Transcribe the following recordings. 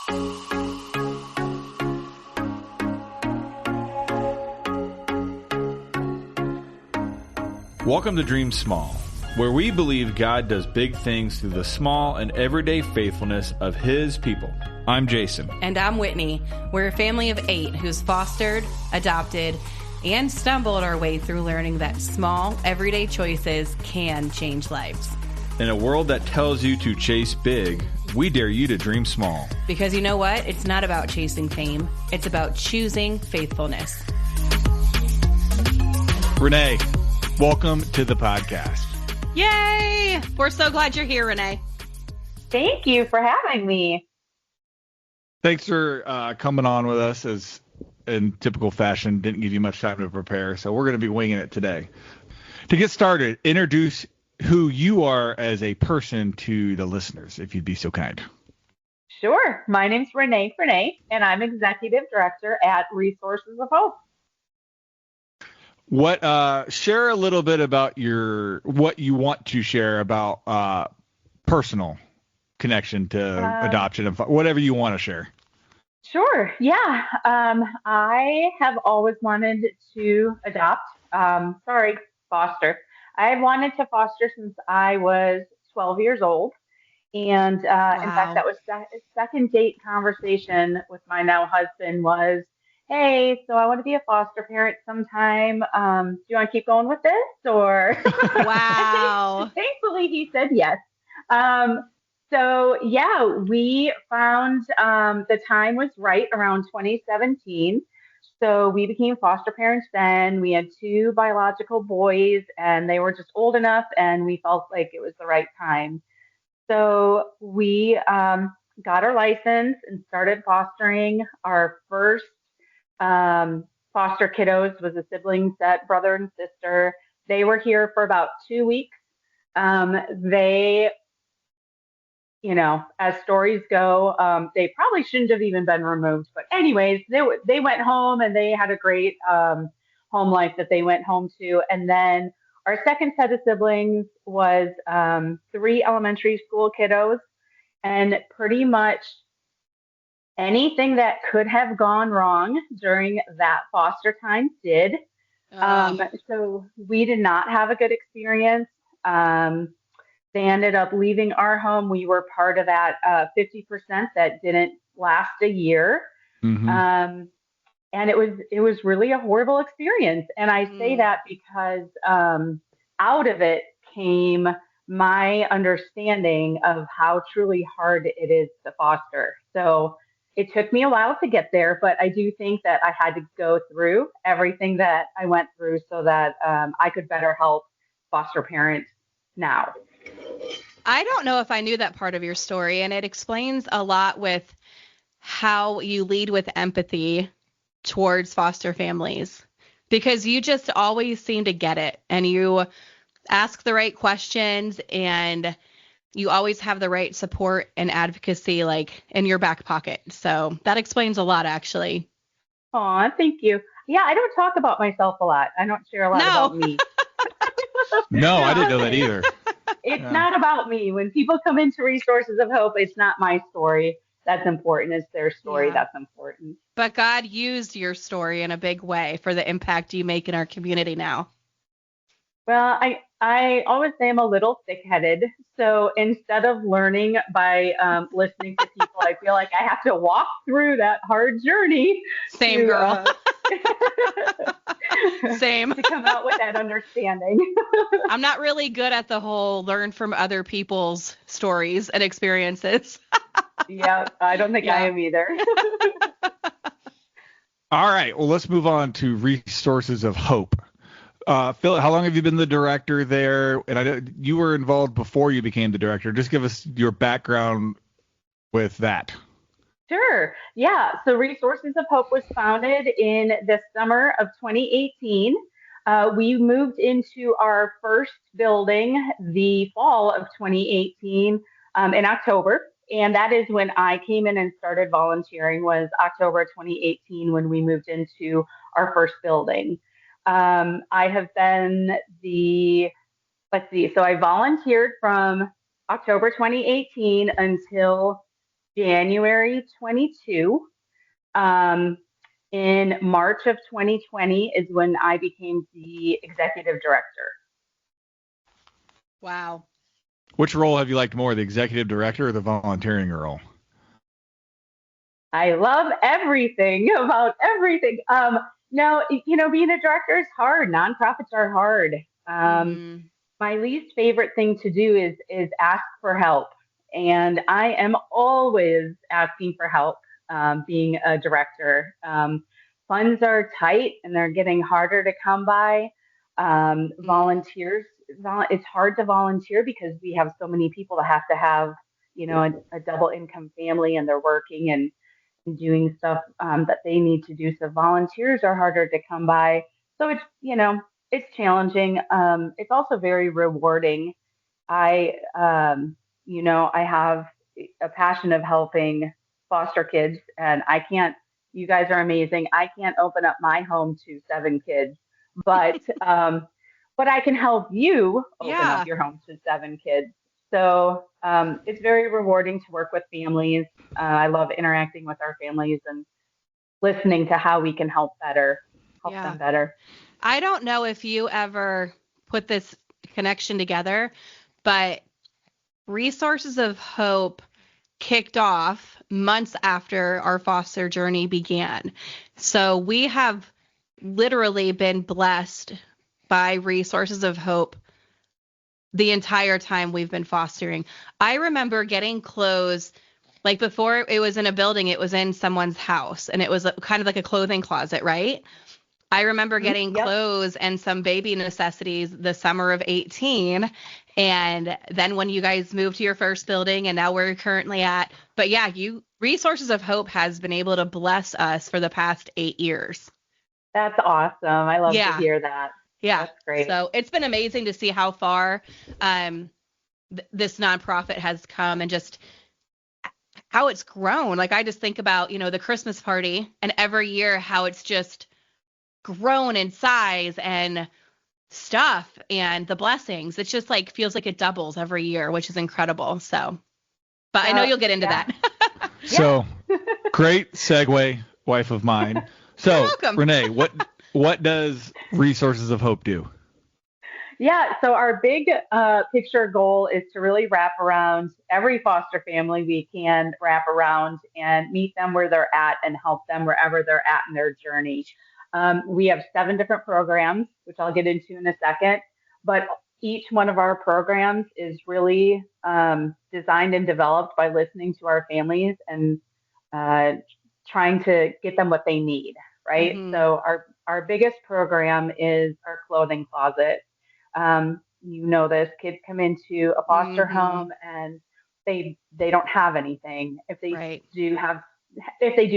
Welcome to Dream Small, where we believe God does big things through the small and everyday faithfulness of His people. I'm Jason. And I'm Whitney. We're a family of 8 who's fostered, adopted, and stumbled our way through learning that small, everyday choices can change lives. In a world that tells you to chase big, we dare you to dream small. Because you know what? It's not about chasing fame. It's about choosing faithfulness. Renae, welcome to the podcast. Yay! We're so glad you're here, Renae. Thank you for having me. Thanks for coming on with us as in typical fashion. Didn't give you much time to prepare, so we're going to be winging it today. To get started, introduce who you are as a person to the listeners, if you'd be so kind. Sure. My name's Renae, and I'm Executive Director at Resources of Hope. What share a little bit about what you want to share about personal connection to adoption and whatever you want to share. Sure. Yeah. I have always wanted to adopt. Foster. I have wanted to foster since I was 12 years old. And Wow. In fact, that was second date conversation with my now husband was, hey, so I want to be a foster parent sometime. Do you want to keep going with this? Or Wow. Thankfully, he said yes. So yeah, we found the time was right around 2017. So we became foster parents then. We had 2 biological boys, and they were just old enough, and we felt like it was the right time. So we got our license and started fostering. Our first foster kiddos was a sibling set, brother and sister. They were here for about 2 weeks. They, as stories go, they probably shouldn't have even been removed. But anyways, they went home and they had a great home life that they went home to. And then our second set of siblings was 3 elementary school kiddos, and pretty much anything that could have gone wrong during that foster time did. So we did not have a good experience. They ended up leaving our home. We were part of that 50% that didn't last a year. Mm-hmm. And it was really a horrible experience. And I say that because out of it came my understanding of how truly hard it is to foster. So it took me a while to get there, but I do think that I had to go through everything that I went through so that I could better help foster parents now. I don't know if I knew that part of your story, and it explains a lot with how you lead with empathy towards foster families, because you just always seem to get it, and you ask the right questions, and you always have the right support and advocacy like in your back pocket. So that explains a lot, actually. Aw, thank you. Yeah, I don't talk about myself a lot. I don't share a lot about me. No, I didn't know that either. It's not about me. When people come into Resources of Hope, it's not my story that's important. It's their story that's important. But God used your story in a big way for the impact you make in our community now. Well, I always say I'm a little thick-headed. So instead of learning by listening to people, I feel like I have to walk through that hard journey. Same, girl. Same. To come out with that understanding. I'm not really good at the whole learn from other people's stories and experiences. Yeah, I don't think I am either. All right. Well, let's move on to Resources of Hope. Phil, how long have you been the director there? And I know you were involved before you became the director. Just give us your background with that. Sure. Yeah. So Resources of Hope was founded in the summer of 2018. We moved into our first building the fall of 2018 in October. And that is when I came in and started volunteering, was October 2018 when we moved into our first building. I have been so I volunteered from October 2018 until January 22. In March of 2020 is when I became the executive director. Wow. Which role have you liked more, the executive director or the volunteering role? I love everything about everything. No, being a director is hard. Nonprofits are hard. My least favorite thing to do is ask for help, and I am always asking for help. Being a director, funds are tight and they're getting harder to come by. Volunteers, it's hard to volunteer because we have so many people that have to have, a double income family, and they're working and doing stuff that they need to do. So volunteers are harder to come by. So it's challenging. It's also very rewarding. I, I have a passion of helping foster kids, and you guys are amazing. I can't open up my home to 7 kids, but I can help you open up your home to 7 kids. So it's very rewarding to work with families. I love interacting with our families and listening to how we can help them better. I don't know if you ever put this connection together, but Resources of Hope kicked off months after our foster journey began. So we have literally been blessed by Resources of Hope the entire time we've been fostering. I remember getting clothes, like before it was in a building, it was in someone's house, and it was kind of like a clothing closet, right? I remember getting clothes and some baby necessities the summer of 18. And then when you guys moved to your first building, and now we're currently at, but yeah, Resources of Hope has been able to bless us for the past 8 years. That's awesome. I love to hear that. Yeah. That's great. So it's been amazing to see how far this nonprofit has come and just how it's grown. Like I just think about, the Christmas party, and every year how it's just grown in size and stuff and the blessings. It's just like feels like it doubles every year, which is incredible. So, but I know you'll get into that. So great segue, wife of mine. So Renae, what does Resources of Hope do? Yeah, so our big picture goal is to really wrap around every foster family we can wrap around and meet them where they're at and help them wherever they're at in their journey. We have 7 different programs, which I'll get into in a second, but each one of our programs is really designed and developed by listening to our families and trying to get them what they need, right? Mm-hmm. So our biggest program is our clothing closet. This, kids come into a foster home and they don't have anything. If they do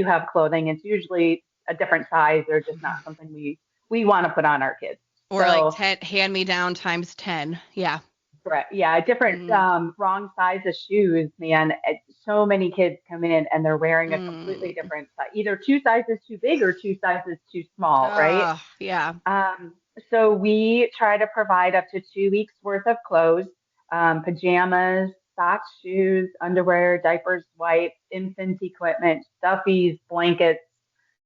have clothing, it's usually a different size or just not something we want to put on our kids. Or like 10 hand me down times 10. Yeah. Right. Yeah. Different wrong size of shoes, man. So many kids come in and they're wearing a completely different size, either 2 sizes too big or 2 sizes too small. Right. Yeah. So we try to provide up to 2 weeks worth of clothes, pajamas, socks, shoes, underwear, diapers, wipes, infant equipment, stuffies, blankets,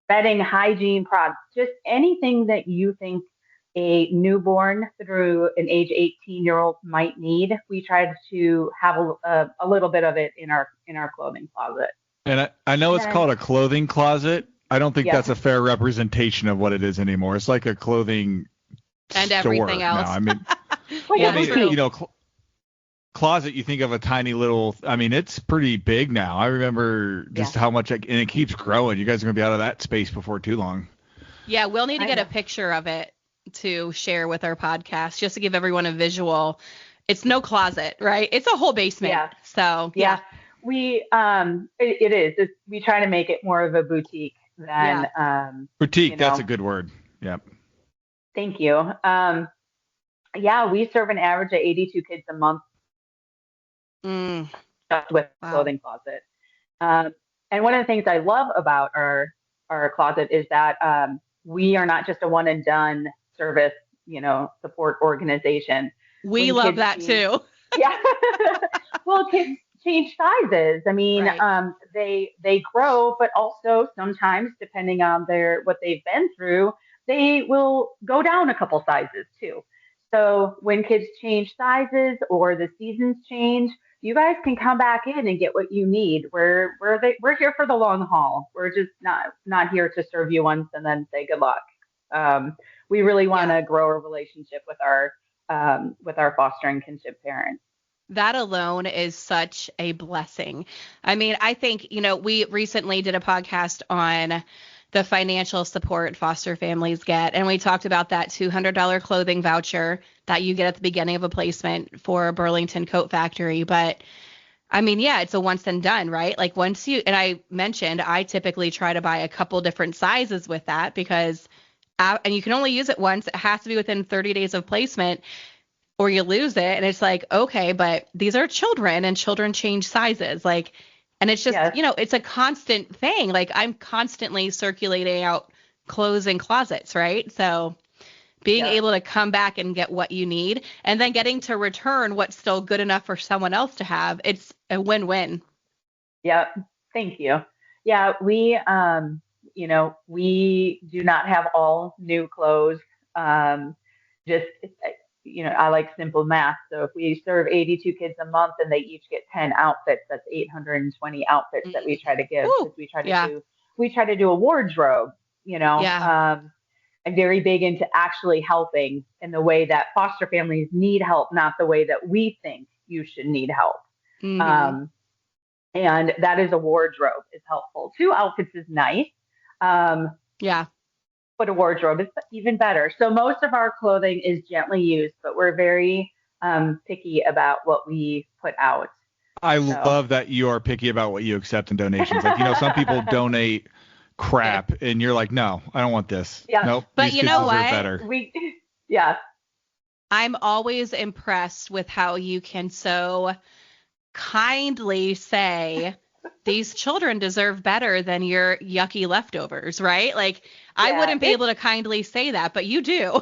bedding, hygiene products, just anything that you think a newborn through an age 18-year-old might need. We try to have a little bit of it in our clothing closet. And I know it's called a clothing closet. I don't think that's a fair representation of what it is anymore. It's like a clothing and store everything else. Now. I mean, closet, you think of a tiny little, it's pretty big now. I remember just how much, and it keeps growing. You guys are going to be out of that space before too long. Yeah, we'll need to get a picture of it to share with our podcast, just to give everyone a visual. It's no closet, right? It's a whole basement. Yeah. So, we, it is. We try to make it more of a boutique than, boutique. That's a good word. Yep. Thank you. We serve an average of 82 kids a month. Just with clothing closet. And one of the things I love about our closet is that we are not just a one and done service, support organization. We love that too. Yeah. Well, kids change sizes. I mean, Right. they grow, but also sometimes, depending on what they've been through, they will go down a couple sizes too. So when kids change sizes or the seasons change, you guys can come back in and get what you need. We're here for the long haul. We're just not here to serve you once and then say good luck. We really want Yeah. to grow a relationship with our foster and kinship parents. That alone is such a blessing. I mean, I think, we recently did a podcast on the financial support foster families get, and we talked about that $200 clothing voucher that you get at the beginning of a placement for Burlington Coat Factory. But I mean, yeah, it's a once and done, right? Like and I mentioned, I typically try to buy a couple different sizes with that because, and you can only use it once. It has to be within 30 days of placement or you lose it. And it's like, okay, but these are children and children change sizes. Like, and it's just, Yes, it's a constant thing. Like I'm constantly circulating out clothes in closets, right? So being yes, able to come back and get what you need and then getting to return what's still good enough for someone else to have, it's a win-win. yep. Thank you. Yeah, we do not have all new clothes. Just, I like simple math. So if we serve 82 kids a month and they each get 10 outfits, that's 820 outfits that we Mm. try to give Woo. because Yeah. we try to do a wardrobe, you know. Yeah. I'm very big into actually helping in the way that foster families need help, not the way that we think you should need help. Hmm. Um, and that is a wardrobe is helpful. Two outfits is nice, um, Yeah. but a wardrobe is even better. So most of our clothing is gently used, but we're very picky about what we put out. I So love that you are picky about what you accept in donations. Like, some people donate Hey. crap and you're like, no, I don't want this. yes, Nope, But these you kids know deserve what? better. we yes, I'm always impressed with how you can so kindly say these children deserve better than your yucky leftovers, right? Like I yeah. wouldn't be able to kindly say that, but you do.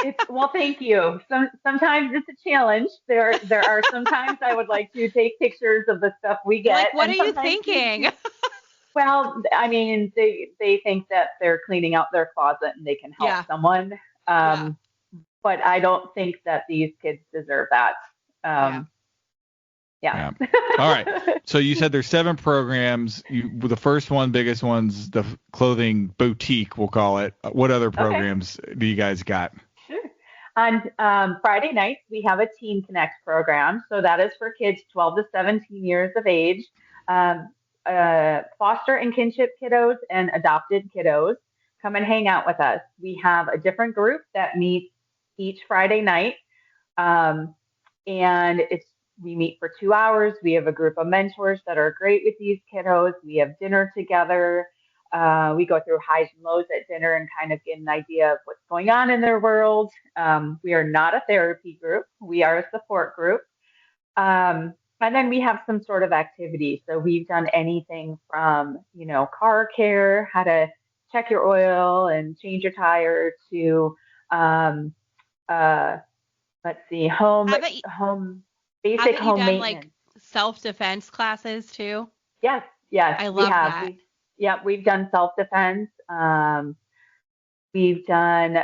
It's well, thank you. Sometimes it's a challenge. There are sometimes I would like to take pictures of the stuff we You're get, like, what are and you sometimes thinking? well, I mean, they think that they're cleaning out their closet and they can help Yeah. someone. Yeah. But I don't think that these kids deserve that. Yeah. Um, yeah. Yeah. All right. So you said there's 7 programs. The first one, biggest one's the clothing boutique, we'll call it. What other Okay. programs do you guys got? Sure. On Friday nights, we have a Teen Connect program. So that is for kids 12 to 17 years of age, um, foster and kinship kiddos and adopted kiddos. Come and hang out with us. We have a different group that meets each Friday night. Um, and we meet for 2 hours. We have a group of mentors that are great with these kiddos. We have dinner together. We go through highs and lows at dinner and kind of get an idea of what's going on in their world. We are not a therapy group. We are a support group. And then we have some sort of activity. So we've done anything from, car care, how to check your oil and change your tire to, um, uh, let's see, Haven't you, home, basic haven't you home done like maintenance. self-defense classes too? Yes, yes, I we love have. that. We've done self-defense. We've done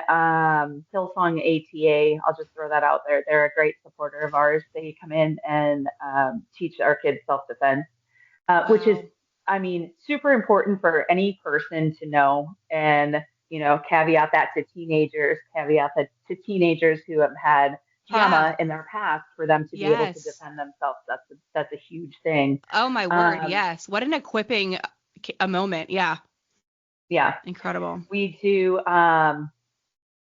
Hillsong ATA. I'll just throw that out there. They're a great supporter of ours. They come in and teach our kids self-defense, which is, Wow. I mean, super important for any person to know. And, caveat that to teenagers, caveat that to teenagers who have had Yeah. trauma in their past for them to be able to Yes. defend themselves. That's a huge thing. Oh my word. Um, Yes. What an equipping a moment. Yeah. yeah, Incredible. we do. I'm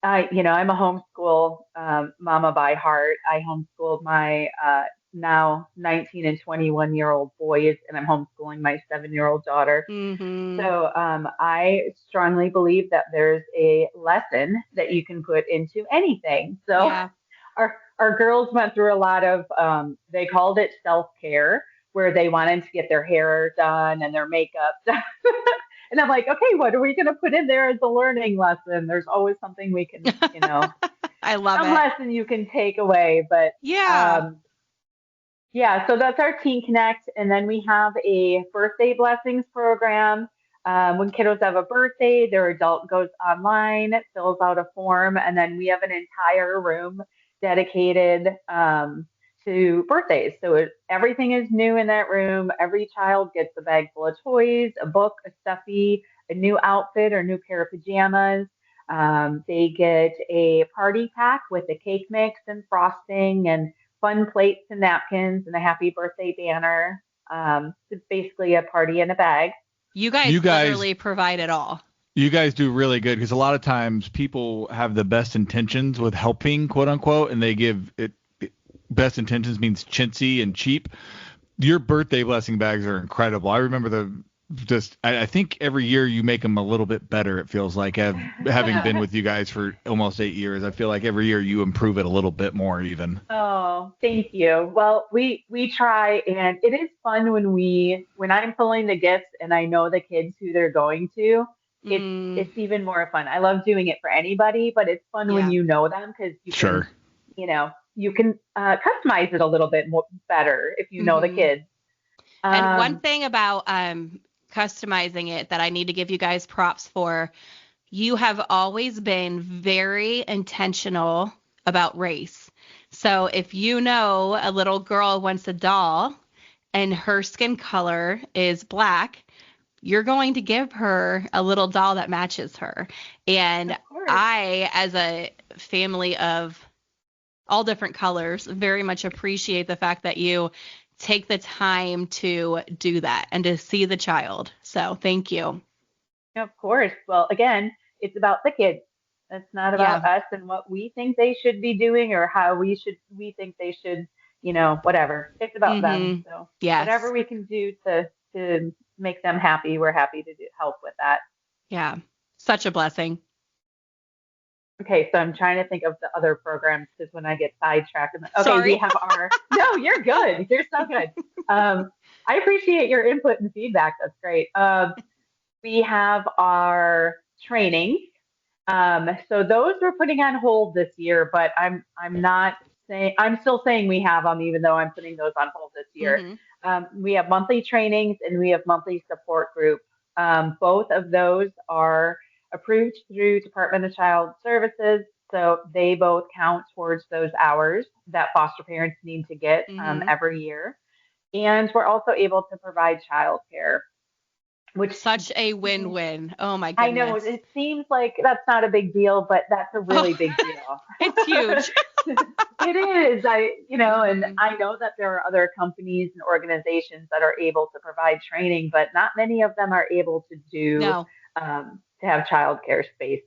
a homeschool mama by heart. I homeschooled my now 19 and 21-year-old boys, and I'm homeschooling my 7-year-old daughter. Mm-hmm. So I strongly believe that there's a lesson that you can put into anything. So Yeah. our girls went through a lot of they called it self-care, where they wanted to get their hair done and their makeup done. And I'm like, okay, what are we going to put in there as a learning lesson? There's always something we can, I love some it. lesson you can take away. But Yeah. um, Yeah, so that's our Teen Connect. And then we have a birthday blessings program. When kiddos have a birthday, their adult goes online, fills out a form, and then we have an entire room dedicated to birthdays. So everything is new in that room. Every child gets a bag full of toys, a book, a stuffy, a new outfit or new pair of pajamas. They get a party pack with a cake mix and frosting and fun plates and napkins and a happy birthday banner. It's basically a party in a bag. You You guys guys, literally provide it all. you guys do really good because a lot of times people have the best intentions with helping, quote unquote, and they give best intentions means chintzy and cheap. Your birthday blessing bags are incredible. I remember I think every year you make them a little bit better. It feels like having been with you guys for almost 8 years, I feel like every year you improve it a little bit more even. Oh, thank you. Well, we try, and it is fun when I'm pulling the gifts and I know the kids who they're going to. It's Mm, it's even more fun. I love doing it for anybody, but it's fun when yeah. you know them because Sure. you can customize it a little bit more better if you know the hmm kids. And one Um, thing about customizing it that I need to give you guys props for, you have always been very intentional about race. So if you know a little girl wants a doll and her skin color is black, you're going to give her a little doll that matches her. And of course. I, as a family of all different colors, very much appreciate the fact that you take the time to do that and to see the child. So thank you. Of course. Well, again, it's about the kids. It's not Yeah. about us and what we think they should be doing or how we think they should, whatever. It's about them. Mm-hmm. So whatever Yes. we can do to make them happy, we're happy to help with that. Yeah. Such a blessing. Okay, so I'm trying to think of the other programs because when I get sidetracked, okay, we Sorry. have our. No, you're good. You're so good. I appreciate your input and feedback. That's great. We have our trainings. So those we're putting on hold this year, but I'm not saying I'm still saying we have them, even though I'm putting those on hold this year. Mm-hmm. We have monthly trainings and we have monthly support group. Both of those are approved through Department of Child Services, so they both count towards those hours that foster parents need to get Mm-hmm. every year. And we're also able to provide childcare, which Such a win-win. Oh my I know goodness. it seems like that's not a big deal, but that's a Oh, really big deal. it's huge. It is. And hmm I know that there are other companies and organizations that are able to provide training, but not many of them are able to do No. to have childcare space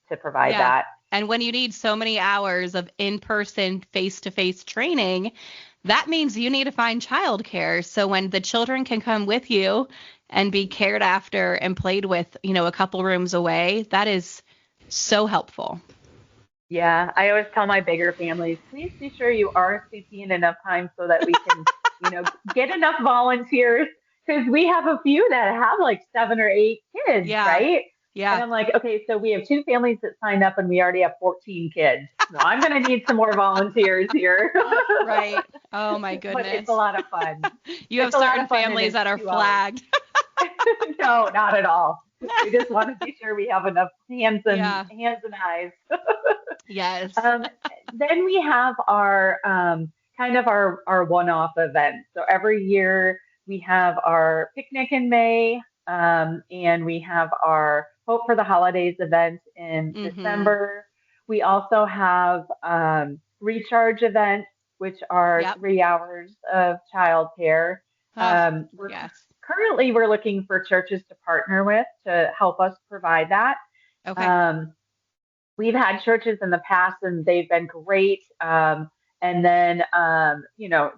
to provide Yeah. that. And when you need so many hours of in-person, face-to-face training, that means you need to find childcare. So when the children can come with you and be cared after and played with, a couple rooms away, that is so helpful. Yeah, I always tell my bigger families, please be sure you RSVP in enough time so that we can, get enough volunteers because we have a few that have like 7 or 8 kids, Yeah. right? And Yeah. I'm like, okay, so we have 2 families that signed up and we already have 14 kids. So I'm going to need some more volunteers here. Right. Oh my But it's a goodness. lot of fun. You have It's a lot certain of fun and families it's that are 2 hours. flagged. No, not at all. We just want to be sure we have enough Yeah. hands and eyes. Yes. Um, then we have our kind of our one-off events. So every year we have our picnic in May, and we have our Hope for the Holidays event in Mm-hmm. December. We also have recharge events, which are Yep. 3 hours of childcare. Oh, We're yes. currently we're looking for churches to partner with to help us provide that. Okay. Um, we've had churches in the past and they've been great. And then,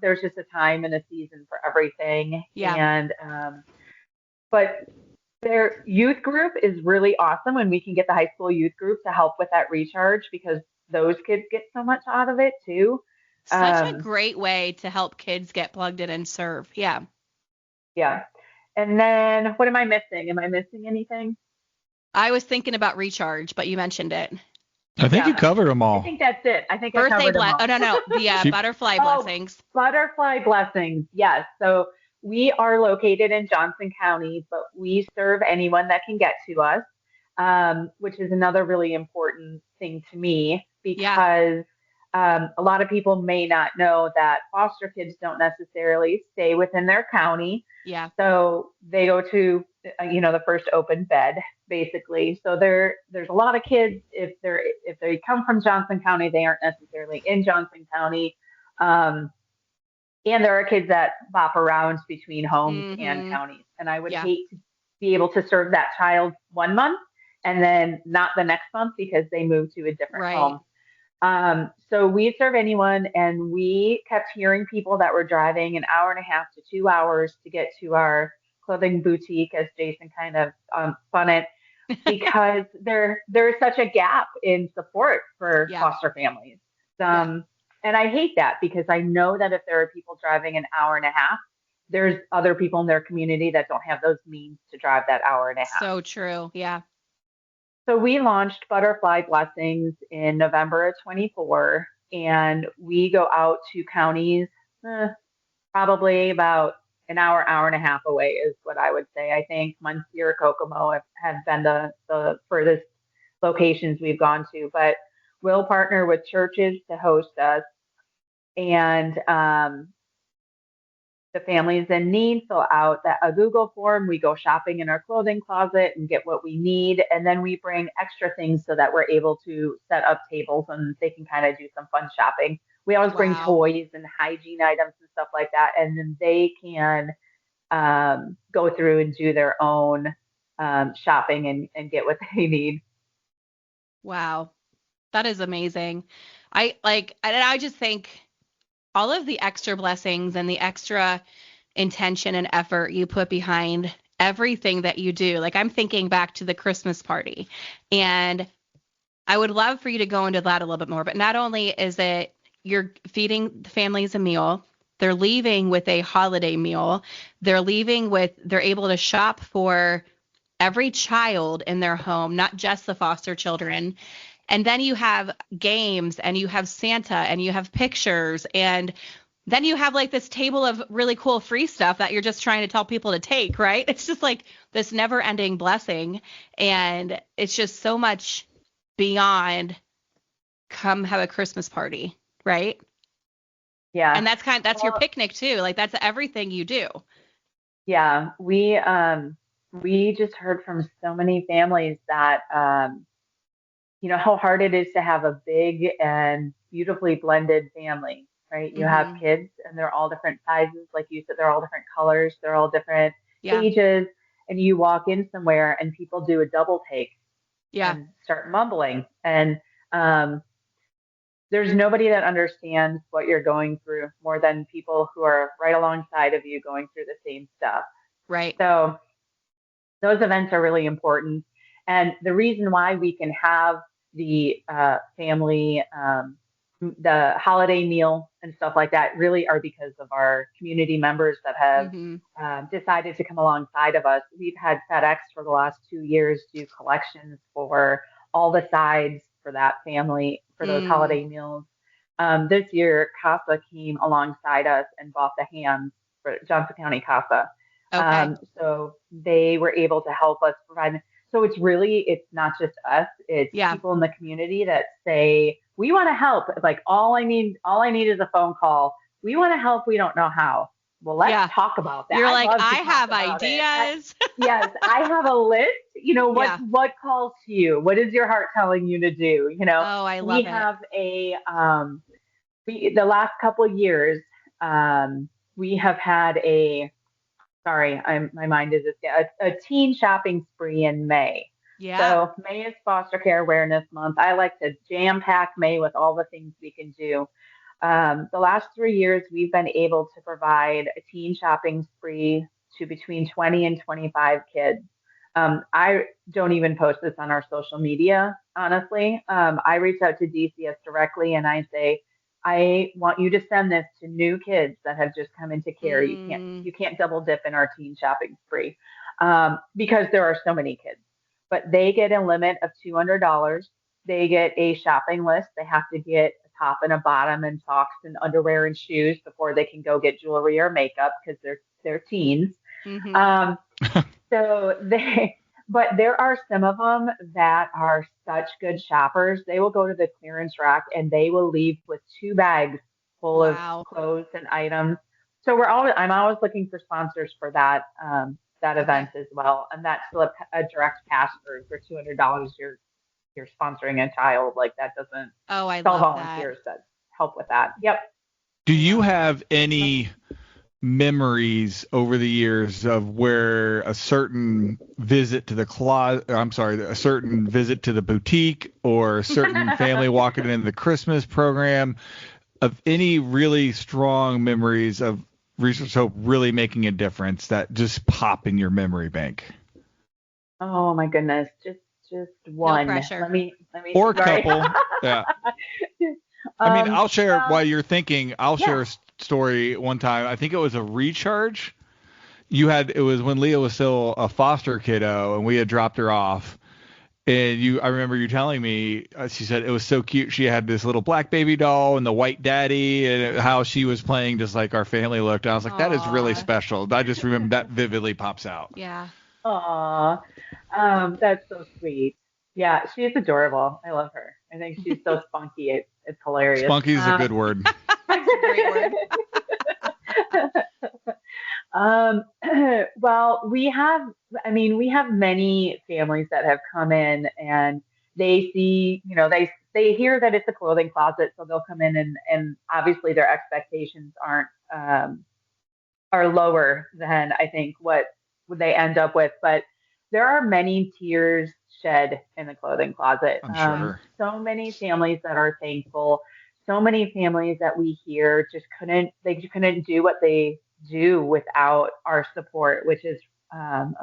there's just a time and a season for everything. Yeah. But their youth group is really awesome when we can get the high school youth group to help with that recharge because those kids get so much out of it too. Such a Um, great way to help kids get plugged in and serve. Yeah. yeah. And then what am I missing? Am I missing anything? I was thinking about recharge, but you mentioned it. I think you Yeah. covered them I all. think that's it. I think I Birthday covered them bless. all. Oh no, the She, butterfly Oh, blessings. butterfly blessings. Yes. So we are located in Johnson County, but we serve anyone that can get to us, which is another really important thing to me Yeah, because a lot of people may not know that foster kids don't necessarily stay within their county. yeah. So they go to, the first open bed, basically. So there's a lot of kids. If they come from Johnson County, they aren't necessarily in Johnson County. Um, and there are kids that bop around between homes and Mm-hmm. counties. And I would Yeah. hate to be able to serve that child 1 month and then not the next month because they move to a different Right. home. So we serve anyone, and we kept hearing people that were driving an hour and a half to 2 hours to get to our clothing boutique, as Jason kind of spun it, because there's such a gap in support for Yeah. foster families. Yeah. Um, and I hate that because I know that if there are people driving an hour and a half, there's other people in their community that don't have those means to drive that hour and a half. So true. Yeah. So we launched Butterfly Blessings in November of 24, and we go out to counties probably about an hour and a half away is what I would say. I think Muncie or Kokomo have been the furthest locations we've gone to, but we'll partner with churches to host us. And the families in need fill out a Google form. We go shopping in our clothing closet and get what we need. And then we bring extra things so that we're able to set up tables and they can kind of do some fun shopping. We always bring Wow. toys and hygiene items and stuff like that. And then they can go through and do their own shopping and get what they need. Wow. That is amazing. I just think all of the extra blessings and the extra intention and effort you put behind everything that you do. Like I'm thinking back to the Christmas party, and I would love for you to go into that a little bit more. But not only is it you're feeding the families a meal, they're leaving with a holiday meal. They're able to shop for every child in their home, not just the foster children. And then you have games and you have Santa and you have pictures and then you have like this table of really cool free stuff that you're just trying to tell people to take, right? It's just like this never ending blessing. And it's just so much beyond come have a Christmas party, right? Yeah. And that's your Well, picnic too. Like that's everything you do. yeah. We just heard from so many families that how hard it is to have a big and beautifully blended family, right? You have Hmm. kids and they're all different sizes. Like you said, they're all different colors, they're all different Yeah. ages. And you walk in somewhere and people do a double take Yeah. and start mumbling. And um, there's nobody that understands what you're going through more than people who are right alongside of you going through the same stuff. Right. So those events are really important. And the reason why we can have the family, the holiday meal and stuff like that really are because of our community members that have Hmm. decided to come alongside of us. We've had FedEx for the last 2 years do collections for all the sides for that family for those Mm. holiday meals. This year, CASA came alongside us and bought the hams for Johnson County CASA. Okay. So they were able to help us provide. So it's not just us, it's Yeah. people in the community that say, we want to help. Like all I need is a phone call. We want to help. We don't know how. Well, let's Yeah. talk about that. You're I'd like, love to I talk have about it. ideas. Yes, I have a list. Yeah. What calls to you? What is your heart telling you to do? Oh, I We love it. have the last couple of years, we have had my mind is a teen shopping spree in May. Yeah. So May is Foster Care Awareness Month. I like to jam pack May with all the things we can do. The last 3 years, we've been able to provide a teen shopping spree to between 20 and 25 kids. I don't even post this on our social media, honestly. I reach out to DCS directly and I say, I want you to send this to new kids that have just come into care. You can't Mm. you can't double dip in our teen shopping spree because there are so many kids. But they get a limit of $200. they get a shopping list. They have to get a top and a bottom and socks and underwear and shoes before they can go get jewelry or makeup because they're teens. Mm-hmm. So but there are some of them that are such good shoppers. They will go to the clearance rack and they will leave with 2 bags full of Wow. clothes and items. So I'm always looking for sponsors for that event as well. And that's a direct pass for $200. You're sponsoring a child. Like that doesn't Oh, I sell love that. volunteers that help with that. Yep. Do you have any memories over the years of where a certain visit to the a certain visit to the boutique or a certain family walking in the Christmas program, of any really strong memories of Research Hope really making a difference that just pop in your memory bank? Oh my goodness. Just one. No pressure. Let me Or a sorry. couple. Yeah. I mean, I'll share while you're thinking. I'll yeah. share a story one time. I think it was a recharge. It was when Leah was still a foster kiddo, and we had dropped her off. And I remember you telling me, she said it was so cute. She had this little black baby doll and the white daddy, and how she was playing just like our family looked. And I was like, that is really special. I just remember that vividly pops out. Yeah. Aw. That's so sweet. Yeah, she's adorable. I love her. I think she's so spunky. It's hilarious. Spunky is a good word. That's a great word. Well, we have many families that have come in and they see, they hear that it's a clothing closet, so they'll come in and obviously their expectations are lower than I think what they end up with. But there are many tears shed in the clothing closet. I'm sure. So many families that are thankful. So many families that we hear just couldn't do what they do without our support, which is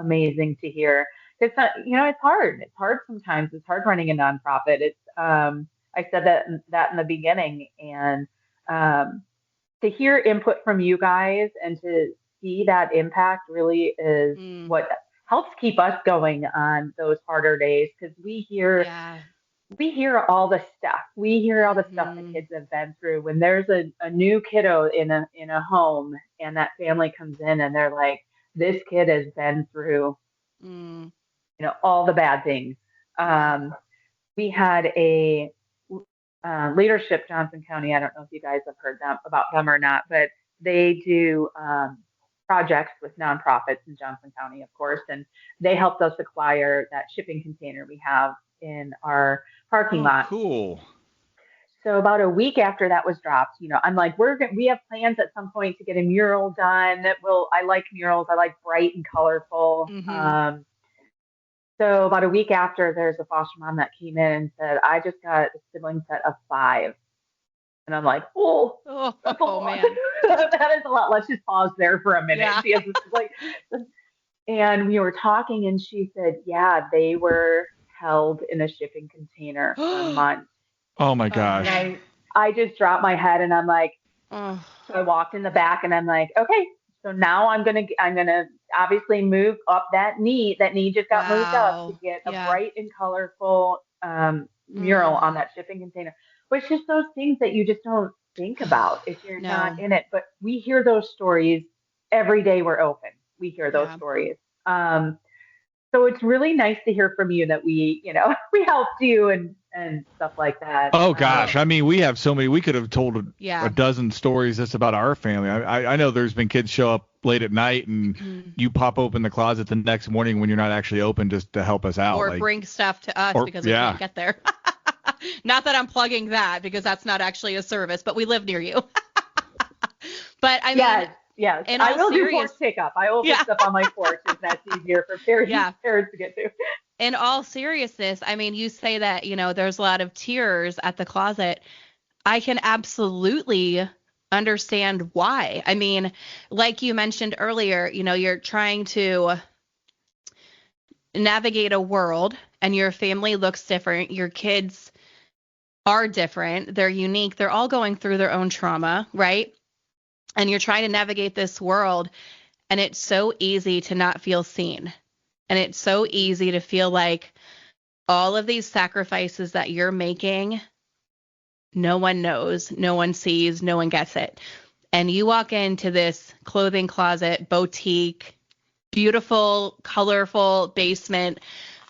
amazing to hear. It's not, it's hard. It's hard sometimes. It's hard running a nonprofit. I said that in the beginning, and to hear input from you guys and to see that impact really is what helps keep us going on those harder days, because we hear all the stuff. We hear all the stuff the kids have been through. When there's a new kiddo in a home and that family comes in and they're like, this kid has been through, all the bad things. We had a leadership, Johnson County. I don't know if you guys have heard about them or not, but they do projects with nonprofits in Johnson County, of course, and they helped us acquire that shipping container we have in our parking lot. Cool. So about a week after that was dropped, I'm like, we have plans at some point to get a mural done. I like murals. I like bright and colorful. So about a week after, there's a foster mom that came in and said, I just got a sibling set of 5. And I'm like, oh man. That is a lot. Let's just pause there for a minute. Yeah. And we were talking, and she said, yeah, they were held in a shipping container for months. Oh my gosh. And I just dropped my head, and I'm like, so I walked in the back, and I'm like, okay, so now I'm gonna obviously move up that knee. That knee just got moved up to get a bright and colorful mural on that shipping container. But it's just those things that you just don't think about if you're not in it. But we hear those stories every day we're open. We hear those stories. So it's really nice to hear from you that we helped you and stuff like that. Oh gosh, I mean, we have so many. We could have told a dozen stories just about our family. I know there's been kids show up late at night and you pop open the closet the next morning when you're not actually open just to help us out. Or bring stuff to us because we can't get there. Not that I'm plugging that, because that's not actually a service, but we live near you. But I mean, yes. I will do porch pickup. I will put stuff on my porch if that's easier for parents to get to. In all seriousness, I mean, you say that, there's a lot of tears at the closet. I can absolutely understand why. I mean, like you mentioned earlier, you're trying to navigate a world and your family looks different. Your kids are different. They're unique. They're all going through their own trauma, right? And you're trying to navigate this world, and it's so easy to not feel seen. And it's so easy to feel like, all of these sacrifices that you're making, no one knows, no one sees, no one gets it. And you walk into this clothing closet, boutique, beautiful, colorful basement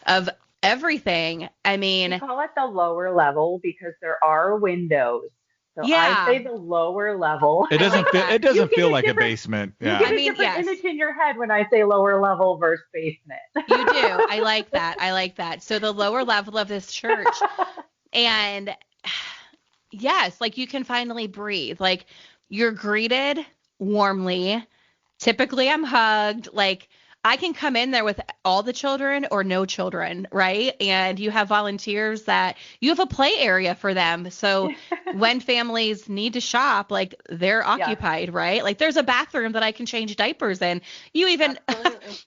of everything. I mean, We call it the lower level because there are windows. So I yeah. say the lower level. It doesn't like feel. that. It doesn't You get feel a like a different- basement. You Yeah. get I a mean, different yes. image in your head when I say lower level versus basement. You do. I like that. I like that. So the lower level of this church, and yes, like you can finally breathe. Like you're greeted warmly. Typically I'm hugged. Like I can come in there with all the children or no children, right? And you have volunteers that you have a play area for them. So when families need to shop, like they're occupied, right? Like there's a bathroom that I can change diapers in. You even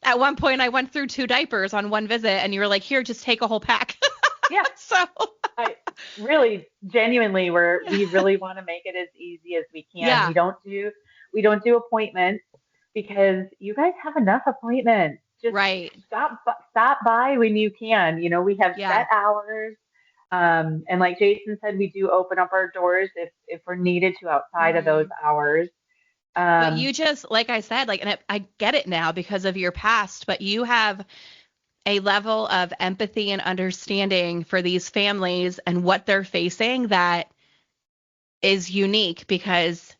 at one point I went through 2 diapers on one visit and you were like, here, just take a whole pack. Yeah. So I really genuinely we really want to make it as easy as we can. Yeah. We don't do appointments because you guys have enough appointments. Just right. stop by when you can. You know, we have Yeah. set hours. And like Jason said, we do open up our doors if we're needed to outside of those hours. But you just, like I said, like, and I get it now because of your past, but you have a level of empathy and understanding for these families and what they're facing that is unique because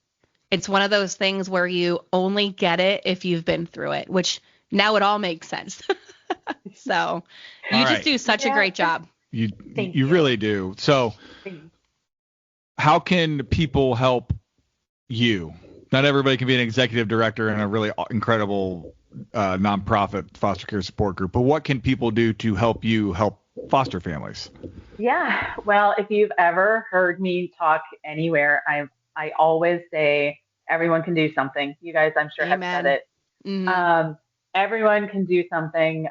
it's one of those things where you only get it if you've been through it, which now it all makes sense. So you All just right. do such a great job. Thank You really do. So how can people help you? Not everybody can be an executive director in a really incredible nonprofit foster care support group, but what can people do to help you help foster families? Yeah. Well, if you've ever heard me talk anywhere, I always say everyone can do something. You guys, I'm sure, Amen. have said it. Mhm. Everyone can do something,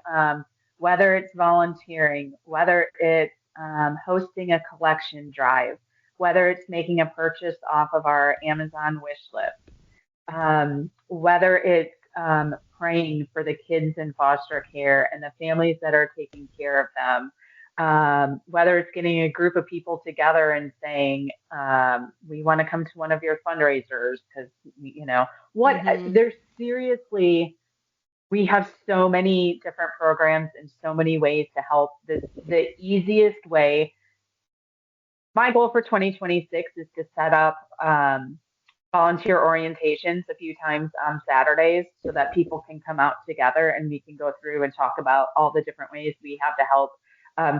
whether it's volunteering, whether it's hosting a collection drive, whether it's making a purchase off of our Amazon wish list, whether it's praying for the kids in foster care and the families that are taking care of them, whether it's getting a group of people together and saying, we want to come to one of your fundraisers because, you know, there's seriously, we have so many different programs and so many ways to help. The easiest way, my goal for 2026 is to set up volunteer orientations a few times on Saturdays so that people can come out together and we can go through and talk about all the different ways we have to help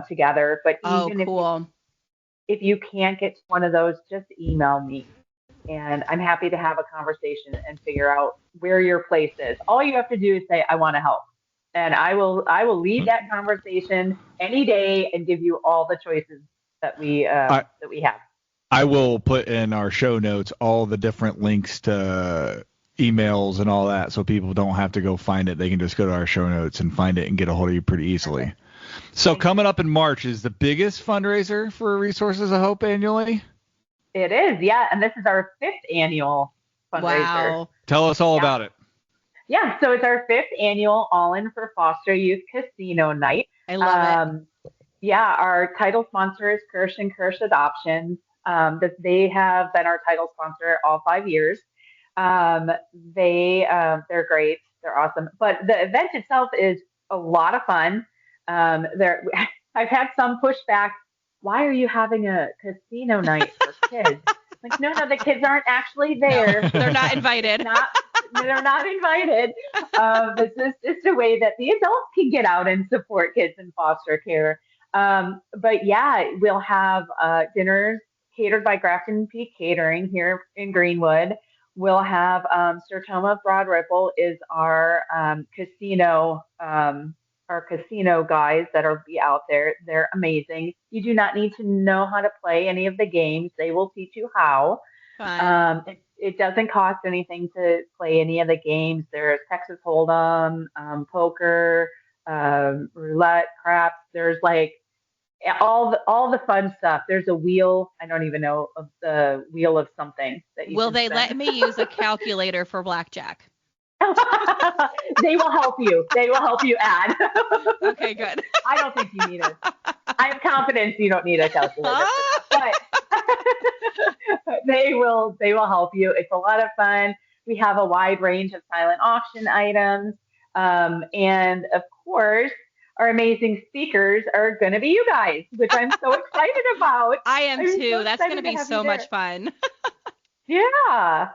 together. But even cool. if you can't get to one of those, just email me. And I'm happy to have a conversation and figure out where your place is. All you have to do is say, I want to help. And I will lead that conversation any day and give you all the choices that we have. I will put in our show notes all the different links to emails and all that so people don't have to go find it. They can just go to our show notes and find it and get a hold of you pretty easily. Okay. So coming up in March is the biggest fundraiser for Resources of Hope annually? It is, yeah. And this is our 5th annual fundraiser. Wow. Tell us all about it. Yeah, so it's our 5th annual All In for Foster Youth Casino Night. I love it. Yeah, our title sponsor is Kirsch and Kirsch Adoptions. They have been our title sponsor all 5 years. They're great. They're awesome. But the event itself is a lot of fun. I've had some pushback. Why are you having a casino night for kids? Like, no, the kids aren't actually there. No, they're not invited. They're not invited. This is just a way that the adults can get out and support kids in foster care. But yeah, we'll have dinners catered by Grafton Peak Catering here in Greenwood. We'll have Sir Toma Broad Ripple is our casino guys that'll be out there. They're amazing. You do not need to know how to play any of the games. They will teach you how. It doesn't cost anything to play any of the games. There's Texas Hold'em, poker, roulette, craps. There's like all the fun stuff. There's a wheel. I don't even know of the wheel of something that you. Will they let me use a calculator for blackjack? They will help you. They will help you add. Okay, good. I don't think you need it. confidence you don't need a calculator for that. But they will help you. It's a lot of fun. We have a wide range of silent auction items. And of course, our amazing speakers are going to be you guys, which I'm so excited about. I am too. So that's going to be so much fun. Yeah.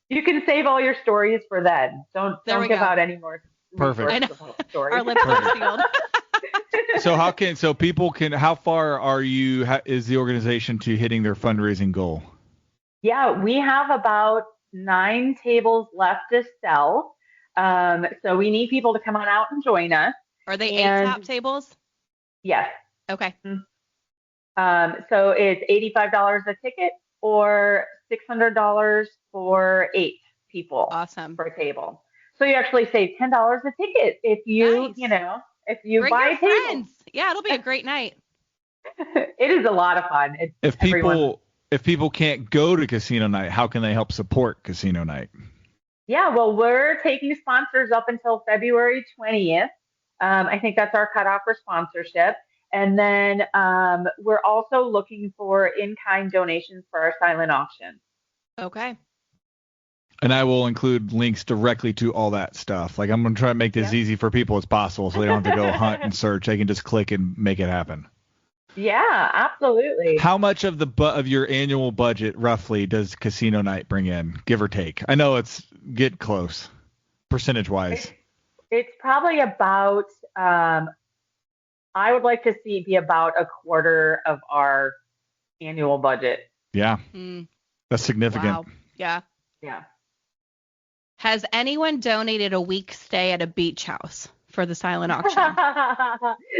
You can save all your stories for then. Don't give out any more. Perfect. Stories. Our lips are sealed. So people can, how far are you, is the organization to hitting their fundraising goal? Yeah, we have about 9 tables left to sell. So we need people to come on out and join us. Are they 8 top tables? Yes. Okay. So it's $85 a ticket or $600 for 8 people. Awesome. Per table. So you actually save $10 a ticket if you, if you bring buy your friends. Yeah, it'll be a great night. It is a lot of fun. If people can't go to casino night, how can they help support casino night? Yeah, well, we're taking sponsors up until February 20th. I think that's our cutoff for sponsorship. And then we're also looking for in-kind donations for our silent auction. Okay. And I will include links directly to all that stuff. Like I'm going to try to make this as easy for people as possible so they don't have to go hunt and search. They can just click and make it happen. Yeah, absolutely. How much of of your annual budget roughly does casino night bring in, give or take? I know it's get close, percentage-wise. It's probably about, I would like to see it be about a quarter of our annual budget. Yeah, that's significant. Wow. Yeah. Yeah. Has anyone donated a week stay at a beach house for the silent auction?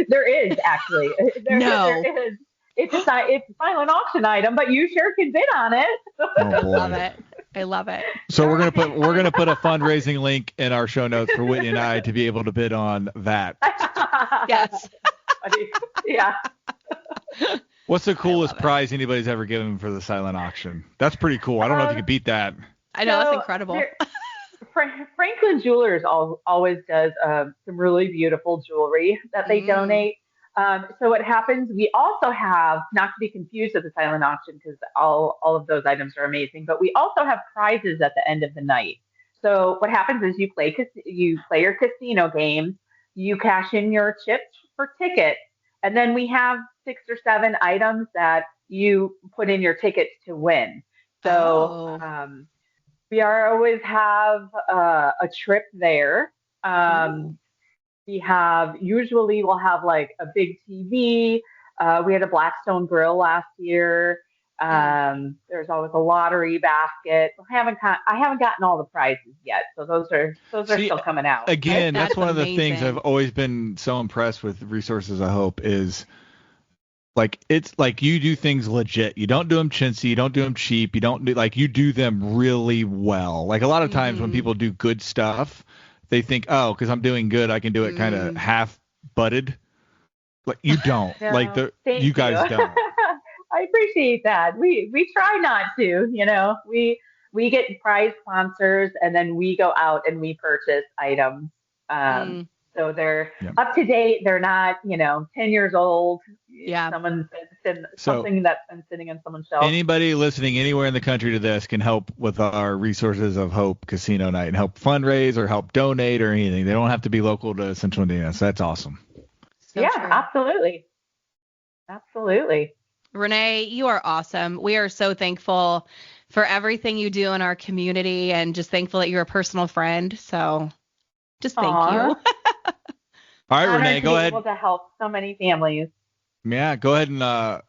There is actually. No. There is. It's a silent auction item, but you sure can bid on it. Oh boy. Love it. I love it. So we're gonna put a fundraising link in our show notes for Whitney and I to be able to bid on that. Yes. Yeah. What's the coolest prize anybody's ever given for the silent auction? That's pretty cool. I don't know if you could beat that. I know, that's incredible. Franklin Jewelers always does some really beautiful jewelry that they donate. So what happens, we also have, not to be confused with the silent auction because all of those items are amazing, but we also have prizes at the end of the night. So what happens is you play your casino games, you cash in your chips for tickets, and then we have 6 or 7 items that you put in your tickets to win. So we always have a trip there. We'll have like a big TV. We had a Blackstone grill last year. There's always a lottery basket. I haven't gotten all the prizes yet, so those are still coming out. Again, that's one of the things I've always been so impressed with Resources of Hope is like it's like you do things legit. You don't do them chintzy. You don't do them cheap. You don't do you do them really well. Like a lot of times when people do good stuff, they think, oh, because I'm doing good, I can do it kind of half-butted. Like you don't. No, you guys don't. I appreciate that. We try not to. We get prize sponsors and then we go out and we purchase items. So they're up to date. They're not 10 years old. Yeah. Something that's been sitting on someone's shelf. Anybody listening anywhere in the country to this can help with our Resources of Hope Casino Night and help fundraise or help donate or anything. They don't have to be local to Central Indiana. So that's awesome. So yeah, true. Absolutely. Absolutely. Renae, you are awesome. We are so thankful for everything you do in our community and just thankful that you're a personal friend. So just thank you. All right, Renae, go ahead. Able to help so many families. Yeah, go ahead and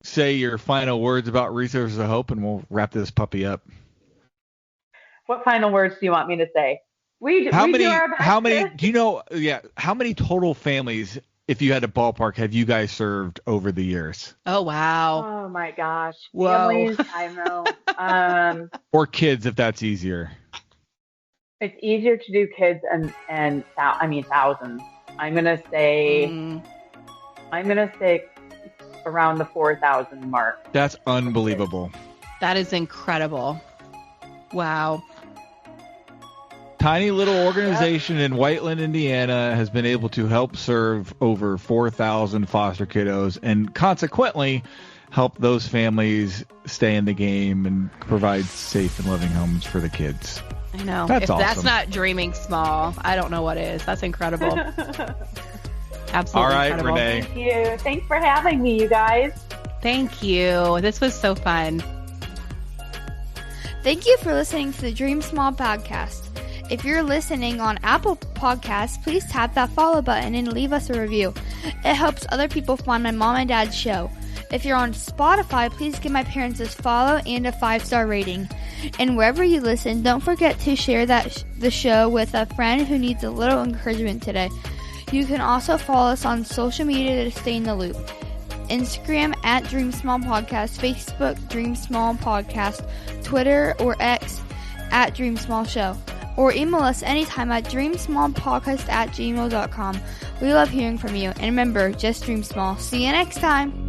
say your final words about Resources of Hope, and we'll wrap this puppy up. What final words do you want me to say? How many total families, if you had a ballpark, have you guys served over the years? Oh, wow. Oh, my gosh. Whoa. Families, I know. Or kids, if that's easier. It's easier to do kids and thousands. I'm gonna say around the 4,000 mark. That's unbelievable. That is incredible. Wow. tiny little organization in Whiteland, Indiana, has been able to help serve over 4,000 foster kiddos and consequently help those families stay in the game and provide safe and loving homes for the kids. I know. That's if awesome. That's not dreaming small, I don't know what is. That's incredible. Absolutely All right, incredible. Renae. Thank you. Thanks for having me, you guys. Thank you. This was so fun. Thank you for listening to the Dream Small podcast. If you're listening on Apple Podcasts, please tap that follow button and leave us a review. It helps other people find my mom and dad's show. If you're on Spotify, please give my parents a follow and a 5-star rating. And wherever you listen, don't forget to share the show with a friend who needs a little encouragement today. You can also follow us on social media to stay in the loop. Instagram at Dream Small Podcast, Facebook Dream Small Podcast, Twitter or X at Dream Small Show, or email us anytime at dreamsmallpodcast@gmail.com. We love hearing from you, and remember, just dream small. See you next time.